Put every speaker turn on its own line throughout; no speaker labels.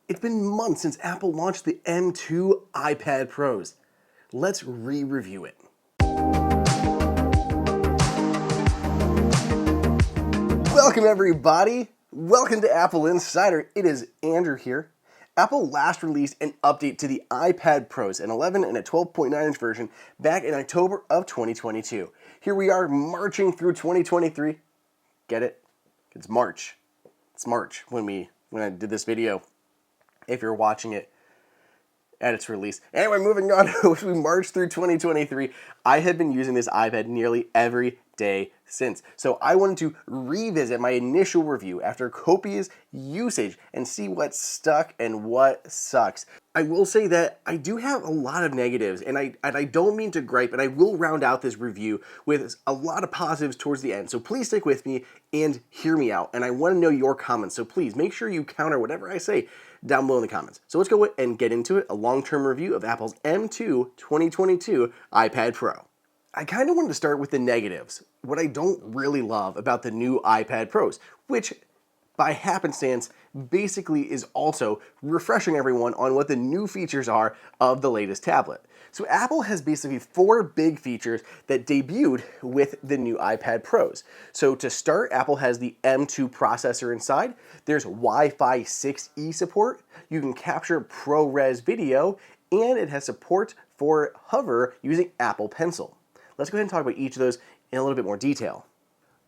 It's been months since Apple launched the M2 iPad Pros. Let's re-review it. Welcome everybody! Welcome to Apple Insider. It is Andrew here. Apple last released an update to the iPad Pros, an 11 and a 12.9 inch version, back in October of 2022. Here we are marching through 2023. Get it? It's March. It's March when I did this video, if you're watching it at its release. Anyway, moving on, as we march through 2023, I have been using this iPad nearly every day since. So I wanted to revisit my initial review after copious usage and see what stuck and what sucks. I will say that I do have a lot of negatives, and I don't mean to gripe, and I will round out this review with a lot of positives towards the end. So please stick with me and hear me out, and I want to know your comments. So please make sure you counter whatever I say down below in the comments. So let's go and get into it, a long-term review of Apple's M2 2022 iPad Pro. I kind of wanted to start with the negatives, what I don't really love about the new iPad Pros, which by happenstance basically is also refreshing everyone on what the new features are of the latest tablet. So Apple has basically 4 big features that debuted with the new iPad Pros. So to start, Apple has the M2 processor inside. There's Wi-Fi 6E support. You can capture ProRes video, and it has support for hover using Apple Pencil. Let's go ahead and talk about each of those in a little bit more detail.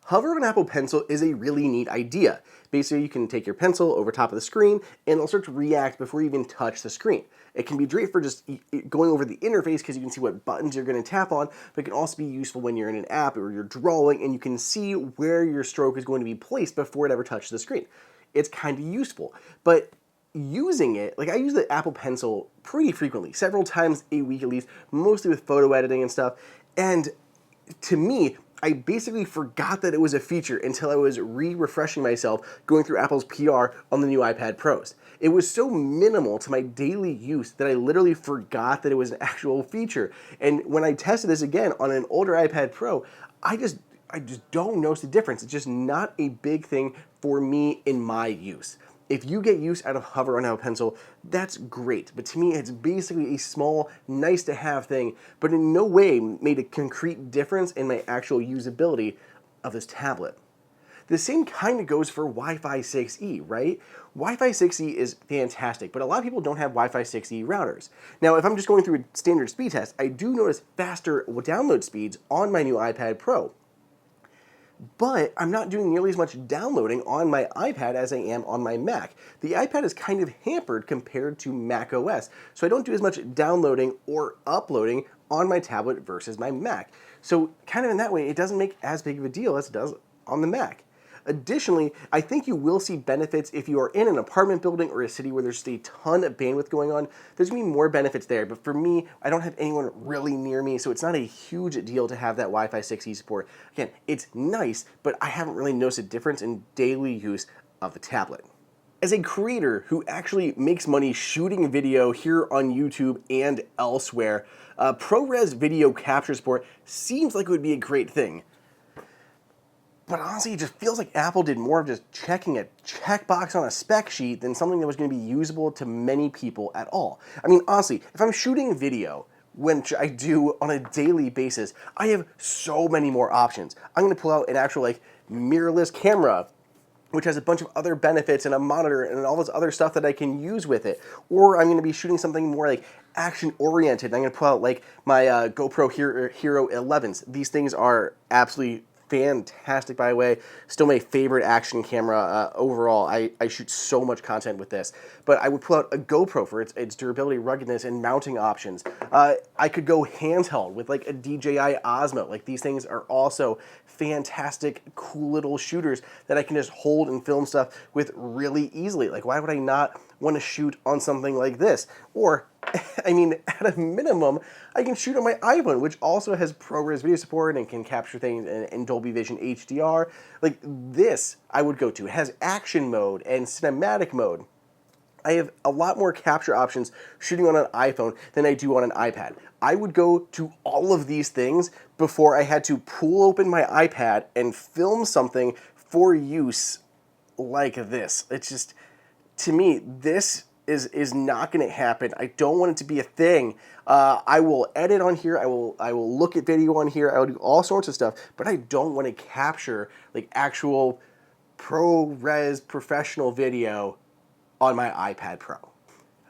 Hover on Apple Pencil is a really neat idea. Basically, you can take your pencil over top of the screen and it'll start to react before you even touch the screen. It can be great for just going over the interface because you can see what buttons you're going to tap on, but it can also be useful when you're in an app or you're drawing and you can see where your stroke is going to be placed before it ever touches the screen. It's kind of useful, but using it, like I use the Apple Pencil pretty frequently, several times a week at least, mostly with photo editing and stuff, and to me, I basically forgot that it was a feature until I was refreshing myself going through Apple's PR on the new iPad Pros. It was so minimal to my daily use that I literally forgot that it was an actual feature. And when I tested this again on an older iPad Pro, I just don't notice the difference. It's just not a big thing for me in my use. If you get use out of hover on Apple Pencil, that's great. But to me, it's basically a small, nice to have thing, but in no way made a concrete difference in my actual usability of this tablet. The same kind of goes for Wi-Fi 6E, right? Wi-Fi 6E is fantastic, but a lot of people don't have Wi-Fi 6E routers. Now, if I'm just going through a standard speed test, I do notice faster download speeds on my new iPad Pro. But I'm not doing nearly as much downloading on my iPad as I am on my Mac. The iPad is kind of hampered compared to Mac OS, so I don't do as much downloading or uploading on my tablet versus my Mac. So kind of in that way, it doesn't make as big of a deal as it does on the Mac. Additionally, I think you will see benefits if you are in an apartment building or a city where there's just a ton of bandwidth going on. There's going to be more benefits there, but for me, I don't have anyone really near me, so it's not a huge deal to have that Wi-Fi 6E support. Again, it's nice, but I haven't really noticed a difference in daily use of the tablet. As a creator who actually makes money shooting video here on YouTube and elsewhere, ProRes video capture support seems like it would be a great thing. But honestly, it just feels like Apple did more of just checking a checkbox on a spec sheet than something that was going to be usable to many people at all. I mean, honestly, if I'm shooting video, which I do on a daily basis, I have so many more options. I'm going to pull out an actual mirrorless camera, which has a bunch of other benefits and a monitor and all this other stuff that I can use with it. Or I'm going to be shooting something more action-oriented. I'm going to pull out my GoPro Hero 11s. These things are absolutely fantastic, by the way. Still my favorite action camera overall. I shoot so much content with this. But I would pull out a GoPro for its durability, ruggedness, and mounting options. I could go handheld with a DJI Osmo. These things are also fantastic, cool little shooters that I can just hold and film stuff with really easily. Why would I not want to shoot on something like this? Or I mean, at a minimum, I can shoot on my iPhone, which also has ProRes video support and can capture things in Dolby Vision HDR. This, I would go to. It has action mode and cinematic mode. I have a lot more capture options shooting on an iPhone than I do on an iPad. I would go to all of these things before I had to pull open my iPad and film something for use like this. It's just, to me, this is not going to happen. I don't want it to be a thing. I will edit on here. I will look at video on here. I will do all sorts of stuff, but I don't want to capture like actual ProRes professional video on my iPad Pro.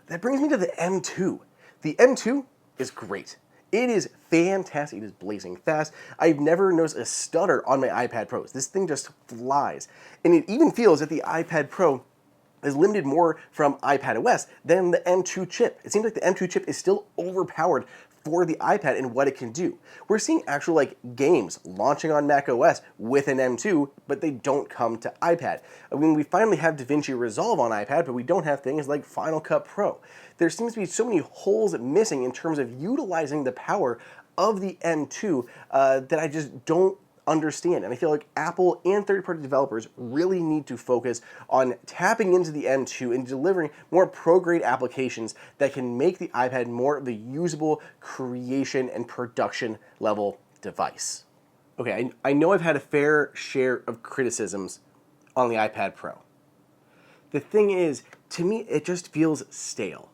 That brings me to the M2. The M2 is great. It is fantastic. It is blazing fast. I've never noticed a stutter on my iPad Pros. This thing just flies. And it even feels that the iPad Pro is limited more from iPadOS than the M2 chip. It seems like the M2 chip is still overpowered for the iPad and what it can do. We're seeing actual like games launching on macOS with an M2, but they don't come to iPad. I mean, we finally have DaVinci Resolve on iPad, but we don't have things like Final Cut Pro. There seems to be so many holes missing in terms of utilizing the power of the M2 that I just don't understand. And I feel like Apple and third-party developers really need to focus on tapping into the M2 and delivering more pro-grade applications that can make the iPad more of a usable creation and production level device. Okay, I know I've had a fair share of criticisms on the iPad Pro. The thing is, to me, it just feels stale.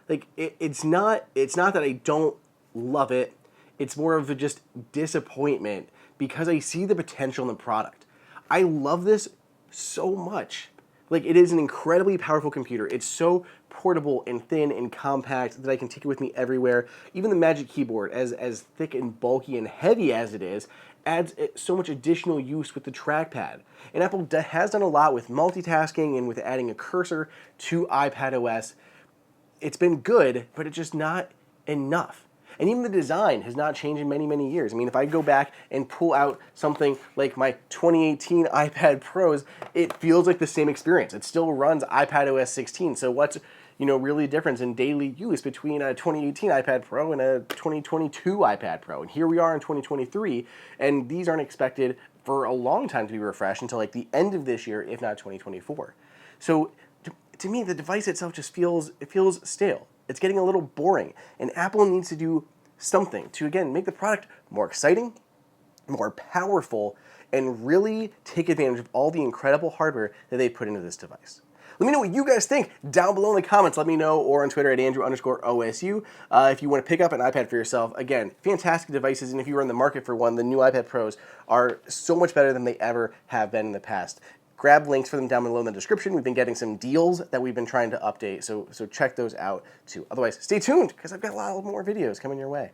Like, it's not that I don't love it. It's more of a just disappointment because I see the potential in the product. I love this so much. Like, it is an incredibly powerful computer. It's so portable and thin and compact that I can take it with me everywhere. Even the Magic Keyboard, as thick and bulky and heavy as it is, adds so much additional use with the trackpad. And Apple has done a lot with multitasking and with adding a cursor to iPadOS. It's been good, but it's just not enough. And even the design has not changed in many, many years. I mean, if I go back and pull out something like my 2018 iPad Pros, it feels like the same experience. It still runs iPadOS 16. So what's really the difference in daily use between a 2018 iPad Pro and a 2022 iPad Pro? And here we are in 2023, and these aren't expected for a long time to be refreshed until like the end of this year, if not 2024. So to me, the device itself just feels stale. It's getting a little boring, and Apple needs to do something to, again, make the product more exciting, more powerful, and really take advantage of all the incredible hardware that they put into this device. Let me know what you guys think down below in the comments. Let me know, or on Twitter at Andrew_OSU. If you want to pick up an iPad for yourself, again, fantastic devices, and if you are in the market for one, the new iPad Pros are so much better than they ever have been in the past. Grab links for them down below in the description. We've been getting some deals that we've been trying to update, so check those out too. Otherwise, stay tuned, because I've got a lot more videos coming your way.